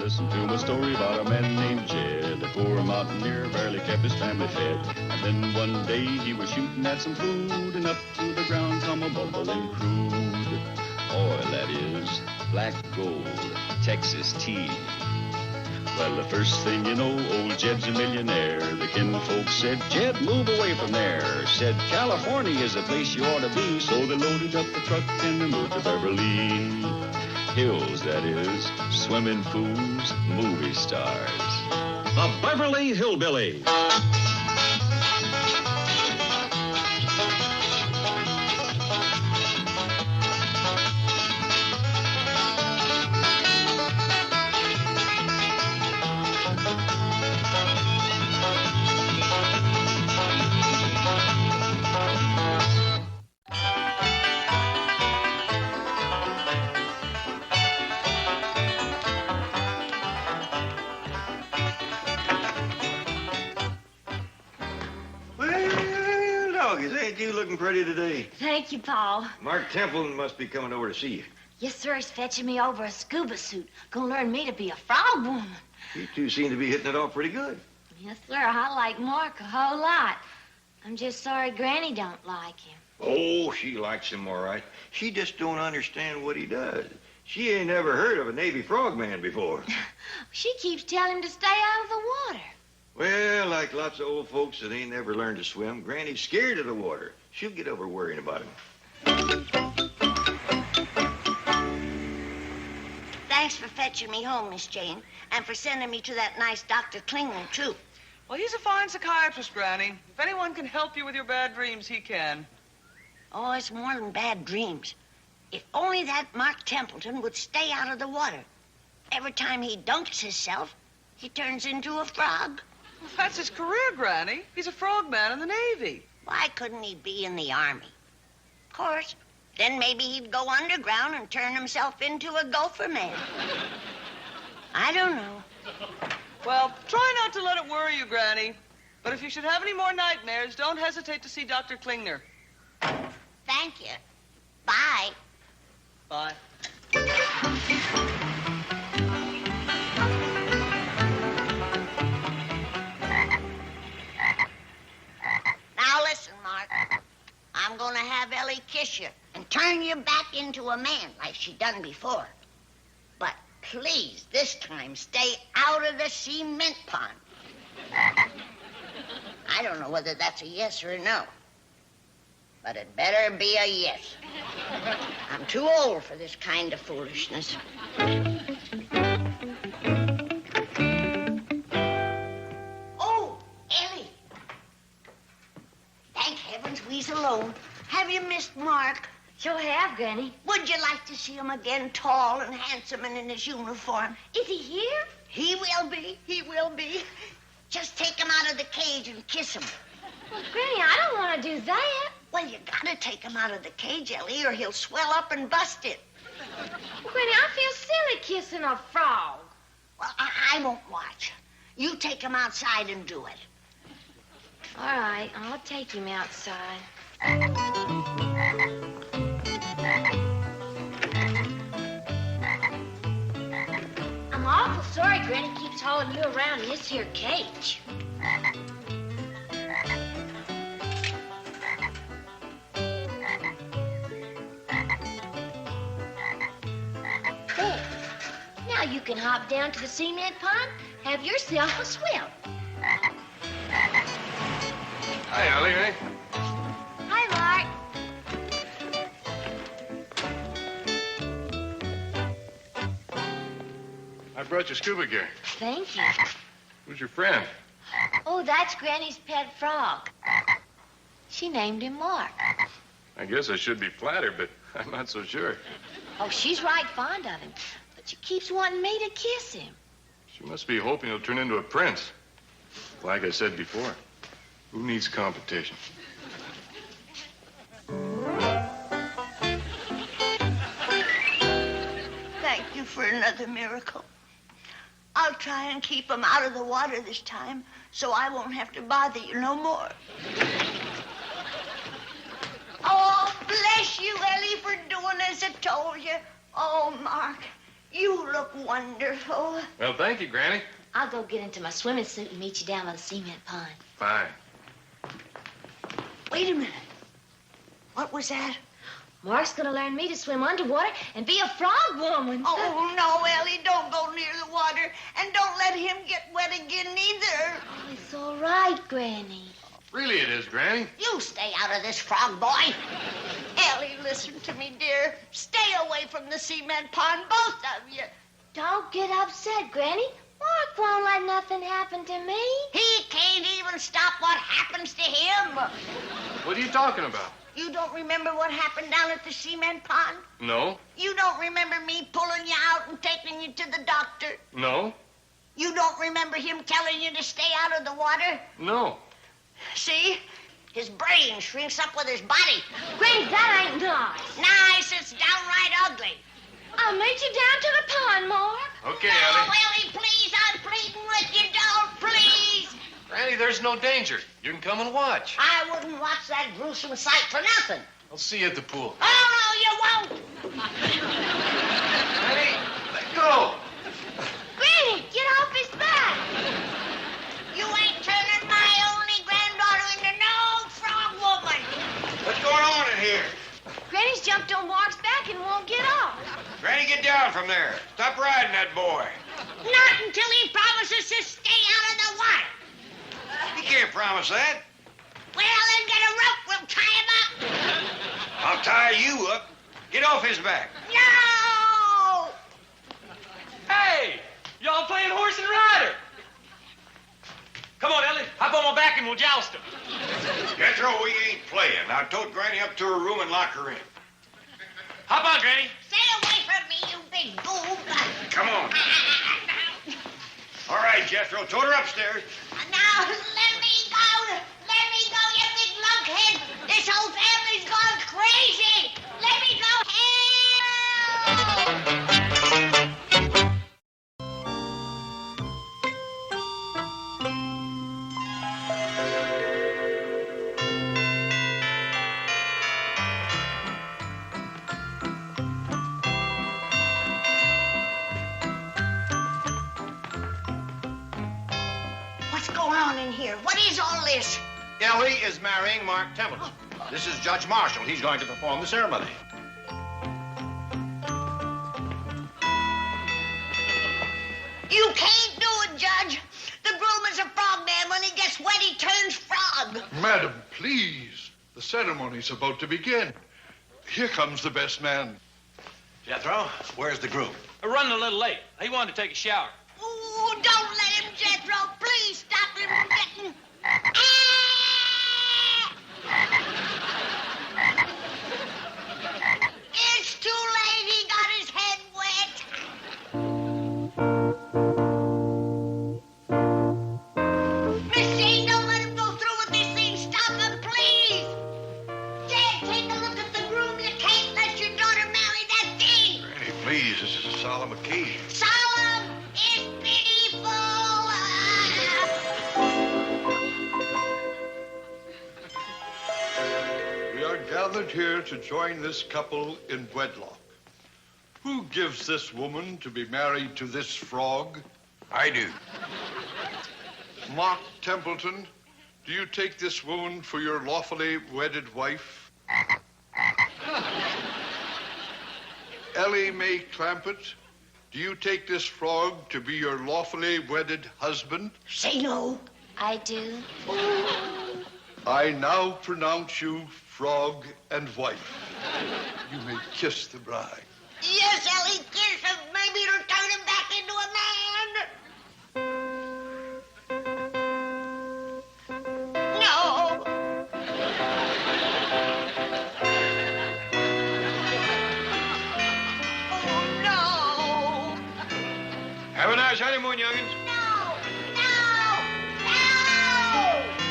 listen to a story about a man named Jed. A poor mountaineer barely kept his family fed. And then one day he was shooting at some food, and up to the ground come a bubbling crude. Oil, that is, black gold, Texas tea. Well, the first thing you know, old Jed's a millionaire. The kinfolks said, Jed, move away from there. Said, California is the place you ought to be. So they loaded up the truck and they moved to Beverly Hills, that is, swimming pools, movie stars. The Beverly Hillbillies. Ain't you looking pretty today? Thank you, Paul. Mark Templeton must be coming over to see you. Yes, sir. He's fetching me over a scuba suit. Gonna learn me to be a frog woman. You two seem to be hitting it off pretty good. Yes, sir. I like Mark a whole lot. I'm just sorry Granny don't like him. Oh, she likes him all right. She just don't understand what he does. She ain't never heard of a Navy frogman before. She keeps telling him to stay out of the water. Well, like lots of old folks that ain't never learned to swim, Granny's scared of the water. She'll get over worrying about him. Thanks for fetching me home, Miss Jane, and for sending me to that nice Dr. Klingman, too. Well, he's a fine psychiatrist, Granny. If anyone can help you with your bad dreams, he can. Oh, it's more than bad dreams. If only that Mark Templeton would stay out of the water. Every time he dunks himself, he turns into a frog. Well, that's his career, Granny. He's a frogman in the Navy. Why couldn't he be in the Army? Of course, then maybe he'd go underground and turn himself into a gopher man. I don't know. Well, try not to let it worry you, Granny. But if you should have any more nightmares, don't hesitate to see Dr. Klingner. Thank you. Bye. Bye. Now listen, Mark. I'm gonna have Elly kiss you and turn you back into a man like she done before. But please, this time, stay out of the cement pond. I don't know whether that's a yes or a no. But it better be a yes. I'm too old for this kind of foolishness. Oh, Elly. Thank heavens we's alone. Have you missed Mark? Sure have, Granny. Would you like to see him again, tall and handsome and in his uniform? Is he here? He will be. He will be. Just take him out of the cage and kiss him. Well, Granny, I don't want to do that. Well, you gotta take him out of the cage, Elly, or he'll swell up and bust it. Well, Granny, I feel silly kissing a frog. Well, I won't watch. You take him outside and do it. All right, I'll take him outside. I'm awful sorry Granny keeps hauling you around in this here cage. There. Now you can hop down to the cement pond, have yourself a swim. Hi, Elly, eh? Hi, Mark. I brought you scuba gear. Thank you. Who's your friend? Oh, that's Granny's pet frog. She named him Mark. I guess I should be flattered, but I'm not so sure. Oh, she's right fond of him, but she keeps wanting me to kiss him. She must be hoping he'll turn into a prince. Like I said before, who needs competition? Thank you for another miracle. I'll try and keep him out of the water this time, so I won't have to bother you no more. Oh, bless you, Elly, for doing as I told you. Oh, Mark, You look wonderful. Well, thank you, Granny. I'll go get into my swimming suit and meet you down by the cement pond. Fine. Wait a minute. What was that? Mark's gonna learn me to swim underwater and be a frog woman. Oh, no, Ellie, don't go near the water. And don't let him get wet again, either. Oh, it's all right, Granny. Really it is, Granny. You stay out of this, frog boy. Ellie, listen to me, dear. Stay away from the cement pond, both of you. Don't get upset, Granny. Mark won't let nothing happen to me. He can't even stop what happens to him. What are you talking about? You don't remember what happened down at the cement pond? No. You don't remember me pulling you out and taking you to the doctor? No. You don't remember him telling you to stay out of the water? No. See? His brain shrinks up with his body. Granny, that ain't nice. Nice, it's downright ugly. I'll meet you down to the pond, Mark. Okay, No, Ellie. Ellie, please, I'm pleading with you. Don't, please. Granny, there's no danger. You can come and watch. I wouldn't watch that gruesome sight for nothing. I'll see you at the pool. Oh, no, you won't. Granny, let go. Granny, get off his back. You ain't turning my only granddaughter into no frog woman. What's going on in here? Granny's jumped on Mark's back and won't get off. Granny, get down from there. Stop riding that boy. Not until he promises to stay out of the water. He can't promise that. Well, then get a rope. We'll tie him up. I'll tie you up. Get off his back. No! Hey! Y'all playing horse and rider? Come on, Ellie. Hop on my back and we'll joust him. Jethro, we ain't playing. Now tote Granny up to her room and lock her in. Hop on, Granny. Stay away from me, you big boob. Come on. All right, Jethro, tote her upstairs. Now, let me go. Let me go, you big lunkhead. This whole family's gone crazy. Let me go. Help! What's going on in here? What is all this? Elly is marrying Mark Templeton. This is Judge Marshall. He's going to perform the ceremony. You can't do it, Judge. The groom is a frog man. When he gets wet, he turns frog. Madam, please. The ceremony's about to begin. Here comes the best man. Jethro, where's the groom? We're running a little late. He wanted to take a shower. Ooh, don't let him, Jethro. Please stop him from getting... It's too late. He got his head wet. Miss Jane, don't let him go through with this thing. Stop him, please. Dad, take a look at the groom. You can't let your daughter marry that thing. Granny, please, this is a solemn occasion. Solemn is pitiful. We are gathered here to join this couple in wedlock. Who gives this woman to be married to this frog? I do. Mark Templeton, do you take this woman for your lawfully wedded wife? Elly May Clampett, do you take this frog to be your lawfully wedded husband? Say no. I do. I now pronounce you frog and wife. You may kiss the bride. Yes, Ellie, kiss him. Maybe it'll turn him back into a man. No. Oh, no. Have a nice honeymoon, youngins. No. No. No.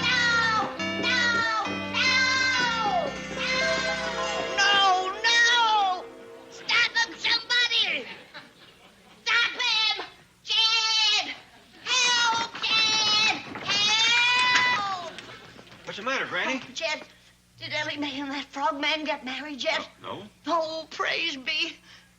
No. No. No. No. Stop him, somebody. Stop him. Jed. Help, Jed. Help. What's the matter, Granny? Jed, did Ellie Mae and that frog man get married yet? No. Oh, praise be.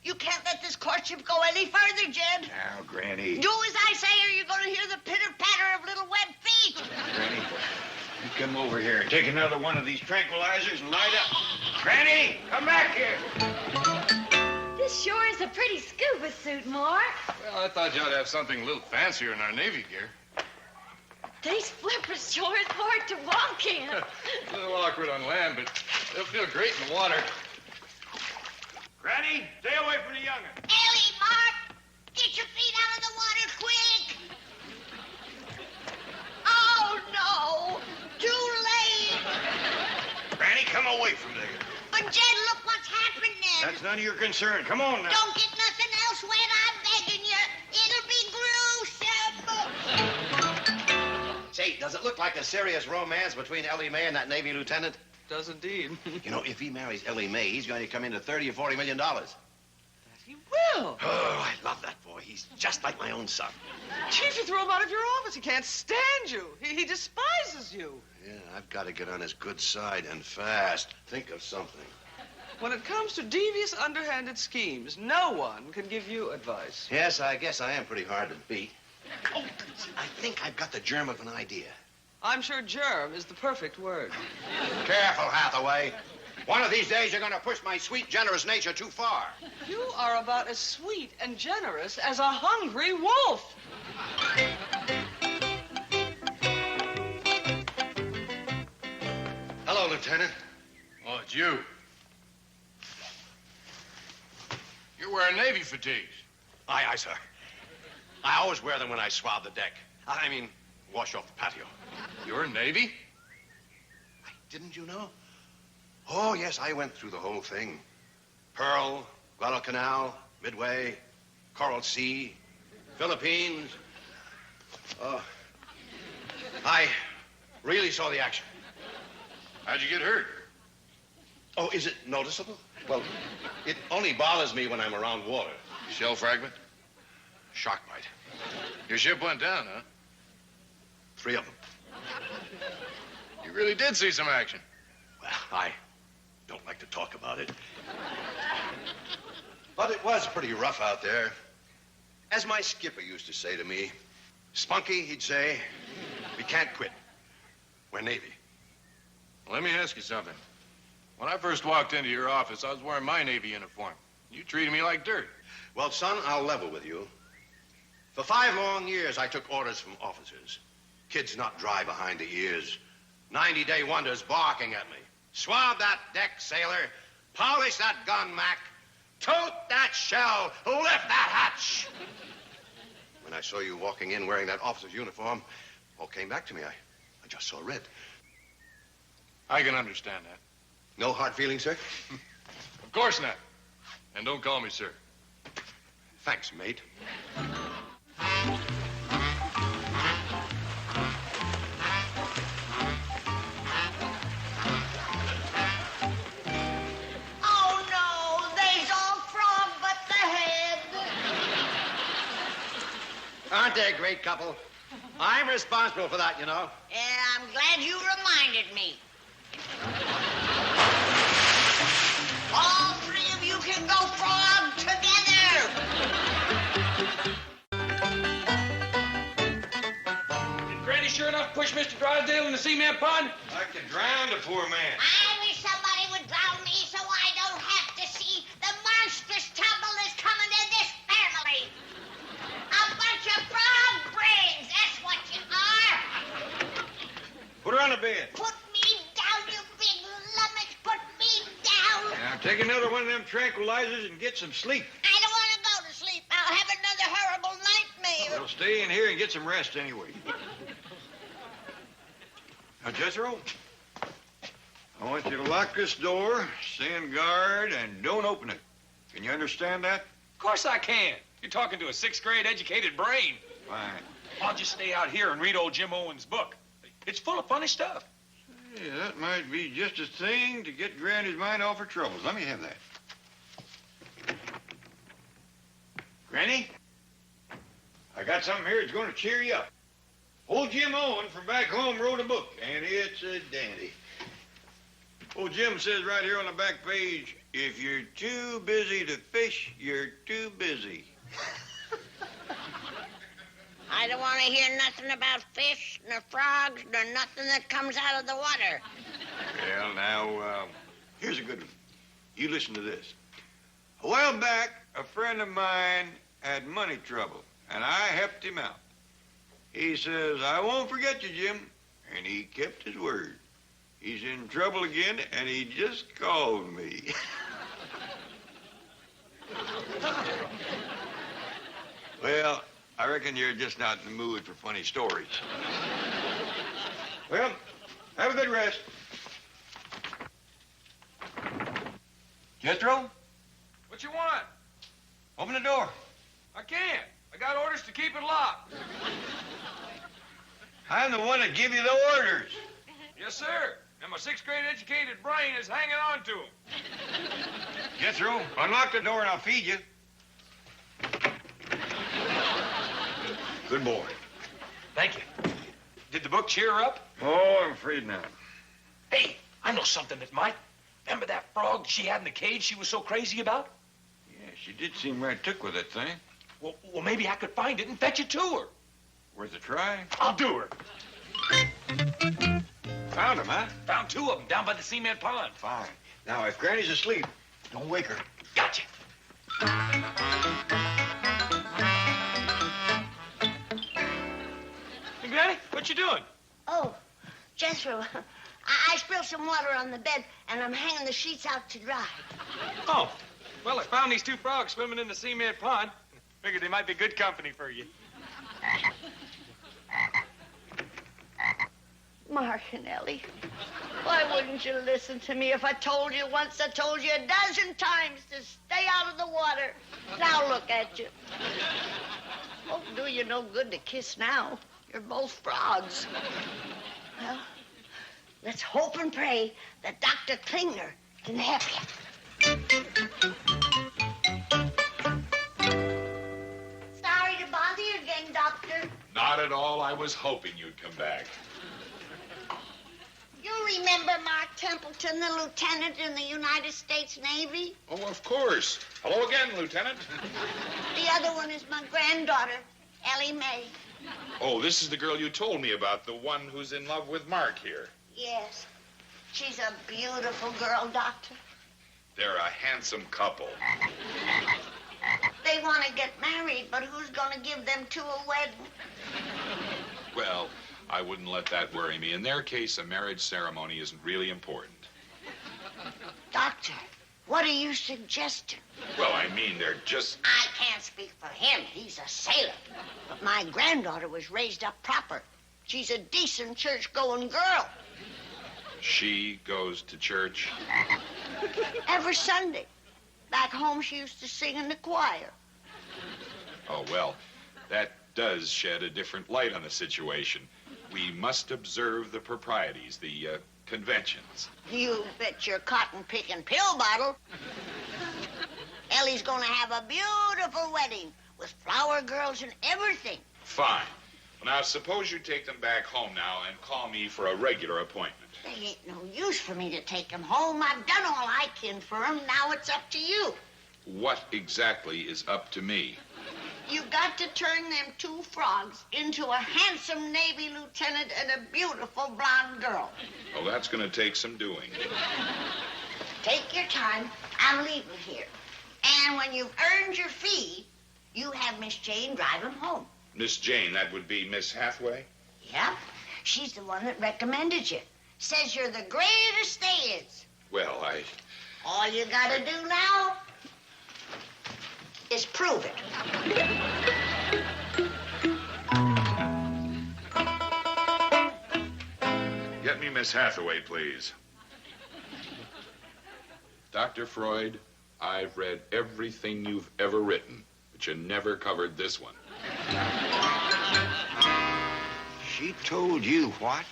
You can't let this courtship go any further, Jed. Now, Granny. Do as I say, or you're going to hear the pitter-patter of little web feet. Granny, you come over here and take another one of these tranquilizers and light up. Granny, come back here. This sure is a pretty scuba suit, Mark. Well, I thought you ought to have something a little fancier in our Navy gear. These flippers sure is hard to walk in. A little awkward on land, but they'll feel great in the water. Granny, stay away from the young'un. Elly, Mark, get your feet out of the water quick. Oh, no. Too late. Granny, come away from there. But, Jed, look what's happening. That's none of your concern. Come on now. Don't get nothing else wet, I'm begging you. It'll be gruesome. Say, does it look like a serious romance between Elly May and that Navy lieutenant? Does indeed. You know, if he marries Elly May, he's going to come into $30 or $40 million. He will. Oh, I love that boy. He's just like my own son. Chief, you threw him out of your office. He can't stand you. He despises you. Yeah, I've got to get on his good side and fast. Think of something. When it comes to devious, underhanded schemes, no one can give you advice. Yes, I guess I am pretty hard to beat. Oh, I think I've got the germ of an idea. I'm sure germ is the perfect word. Careful, Hathaway. One of these days, you're going to push my sweet, generous nature too far. You are about as sweet and generous as a hungry wolf. Hello, Lieutenant. Oh, it's you. You're wearing Navy fatigues. Aye, aye, sir. I always wear them when I swab the deck. I mean, wash off the patio. You're Navy? Didn't you know? Oh, yes, I went through the whole thing. Pearl, Guadalcanal, Midway, Coral Sea, Philippines. Oh, I really saw the action. How'd you get hurt? Oh, is it noticeable? Well, it only bothers me when I'm around water. Shell fragment? Shark bite. Your ship went down, huh? 3 of them. You really did see some action. Well, I don't like to talk about it. But it was pretty rough out there. As my skipper used to say to me, Spunky, he'd say, we can't quit. We're Navy. Well, let me ask you something. When I first walked into your office, I was wearing my Navy uniform. You treated me like dirt. Well, son, I'll level with you. For 5 long years, I took orders from officers. Kids not dry behind the ears. 90-day wonders barking at me. Swab that deck, sailor. Polish that gun, Mac. Tote that shell. Lift that hatch. When I saw you walking in wearing that officer's uniform, all came back to me. I just saw red. I can understand that. No hard feelings, sir? Of course not. And don't call me sir. Thanks, mate. Oh, no, there's all frog but the head. Aren't they a great couple? I'm responsible for that, you know. Yeah, I'm glad you reminded me. All 3 of you can go frog together. Did Granny sure enough push Mr. Drysdale in the cement pond? I could drown the poor man. I wish somebody would drown me so I don't have to see the monstrous trouble that's coming to this family. A bunch of frog brains, that's what you are. Put her on the bed. Put me down, you big lummox. Put me down. Now, take another one of them tranquilizers and get some sleep. I don't want to go to sleep. I'll have another horrible nightmare. Well, stay in here and get some rest anyway. Now, Jethro, I want you to lock this door, stand guard, and don't open it. Can you understand that? Of course I can. You're talking to a 6th grade educated brain. Fine. I'll just stay out here and read old Jim Owen's book. It's full of funny stuff. Yeah, that might be just a thing to get Granny's mind off her troubles. Let me have that. Granny, I got something here that's going to cheer you up. Old Jim Owen from back home wrote a book, and it's a dandy. Old Jim says right here on the back page, If you're too busy to fish, you're too busy. I don't want to hear nothing about fish, nor frogs, nor nothing that comes out of the water. Well, now, here's a good one. You listen to this. A while back, a friend of mine had money trouble, and I helped him out. He says, I won't forget you, Jim. And he kept his word. He's in trouble again, and he just called me. Well, I reckon you're just not in the mood for funny stories. Well, have a good rest. Jethro, What you want? open the door. I can't. I got orders to keep it locked. I'm the one that give you the orders. Yes, sir. And my sixth-grade educated brain is hanging on to 'em. Jethro, unlock the door and I'll feed you. Good boy. Thank you. Did the book cheer her up? Oh, I'm afraid not. Hey, I know something that might. Remember that frog she had in the cage she was so crazy about? Yeah, she did seem right took with that thing. Well, maybe I could find it and fetch it to her. Worth a try. I'll do her. Found him, huh? Found 2 of them down by the cement pond. Fine. Now, if Granny's asleep, don't wake her. Gotcha. Hey, Granny, what you doing? Oh, Jethro, I spilled some water on the bed, and I'm hanging the sheets out to dry. Oh, well, I found these 2 frogs swimming in the cement pond. Figured they might be good company for you. Mark and Elly, why wouldn't you listen to me? If I told you once, I told you a dozen times to stay out of the water. Now look at you. Won't do you no good to kiss now. You're both frogs. Well, let's hope and pray that Dr. Klingner can help you. Sorry to bother you again, Doctor. Not at all. I was hoping you'd come back. You remember Mark Templeton, the lieutenant in the United States Navy? Oh, of course. Hello again, Lieutenant. The other one is my granddaughter, Elly May. Oh, this is the girl you told me about, the one who's in love with Mark here. Yes. She's a beautiful girl, Doctor. They're a handsome couple. They want to get married, but who's going to give them to a wedding? Well, I wouldn't let that worry me. In their case, a marriage ceremony isn't really important. Doctor, what are you suggesting? Well, I mean, they're just... I can't speak for him. He's a sailor. But my granddaughter was raised up proper. She's a decent church-going girl. She goes to church. Every Sunday. Back home, she used to sing in the choir. Oh, well, that does shed a different light on the situation. We must observe the proprieties, the conventions. You bet your cotton-picking pill bottle. Elly's gonna have a beautiful wedding with flower girls and everything. Fine. Well, now, suppose you take them back home now and call me for a regular appointment. There ain't no use for me to take him home. I've done all I can for him. Now it's up to you. What exactly is up to me? You got to turn them 2 frogs into a handsome Navy lieutenant and a beautiful blonde girl. Well, that's going to take some doing. Take your time. I'm leaving here. And when you've earned your fee, you have Miss Jane drive him home. Miss Jane, that would be Miss Hathaway? Yeah, she's the one that recommended you. Says you're the greatest there is. Well, All you gotta do now is prove it. Get me Miss Hathaway, please. Dr. Freud, I've read everything you've ever written, but you never covered this one. She told you what?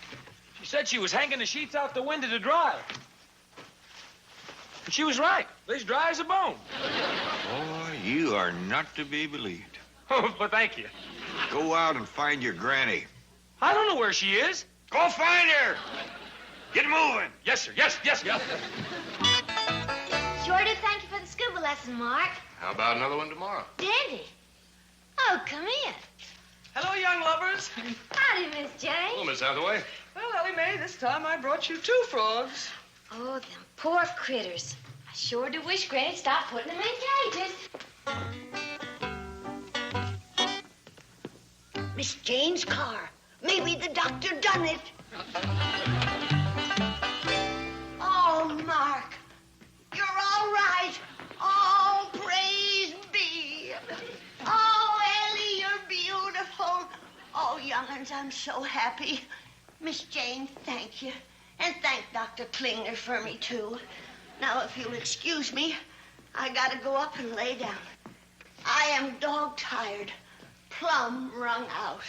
She said she was hanging the sheets out the window to dry. And she was right. They's dry as a bone. Boy, you are not to be believed. Oh, but thank you. Go out and find your granny. I don't know where she is. Go find her. Get moving. Yes, sir. Yes, yes, yes. Sure do thank you for the scuba lesson, Mark. How about another one tomorrow? Dandy. Oh, come in. Hello, young lovers. Howdy, Miss Jane. Hello, Miss Hathaway. Well, Ellie Mae, this time I brought you 2 frogs. Oh, them poor critters. I sure do wish Granny'd stop putting them in cages. Miss Jane's car. Maybe the doctor done it. Oh, Mark, you're all right. Oh, praise be. Oh, Ellie, you're beautiful. Oh, young'uns, I'm so happy. Miss Jane, thank you. And thank Dr. Klinger for me, too. Now, if you'll excuse me, I gotta go up and lay down. I am dog-tired, plumb wrung out.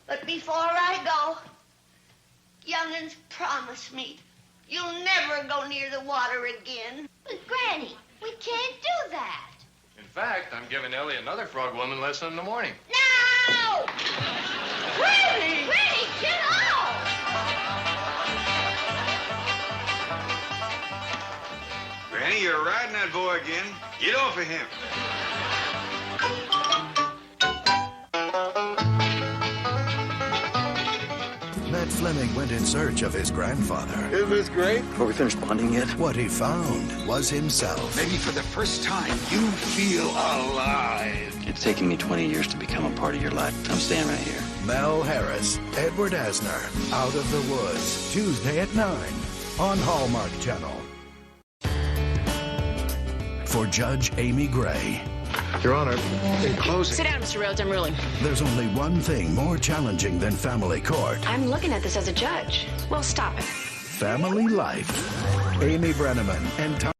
But before I go, young'uns, promise me you'll never go near the water again. But, Granny, we can't do that. In fact, I'm giving Ellie another frog woman lesson in the morning. No! Granny! Granny, get off! Granny, you're riding that boy again. Get off of him. Ned Fleming went in search of his grandfather. Isn't this great? Before we finish bonding yet? What he found was himself. Maybe for the first time, you feel alive. It's taken me 20 years to become a part of your life. I'm staying right here. Mel Harris, Edward Asner, Out of the Woods, Tuesday at 9 on Hallmark Channel. For Judge Amy Gray. Your Honor, in closing... Sit down, Mr. Rhodes. I'm ruling. There's only one thing more challenging than family court. I'm looking at this as a judge. Well, stop it. Family life. Amy Brenneman and Tom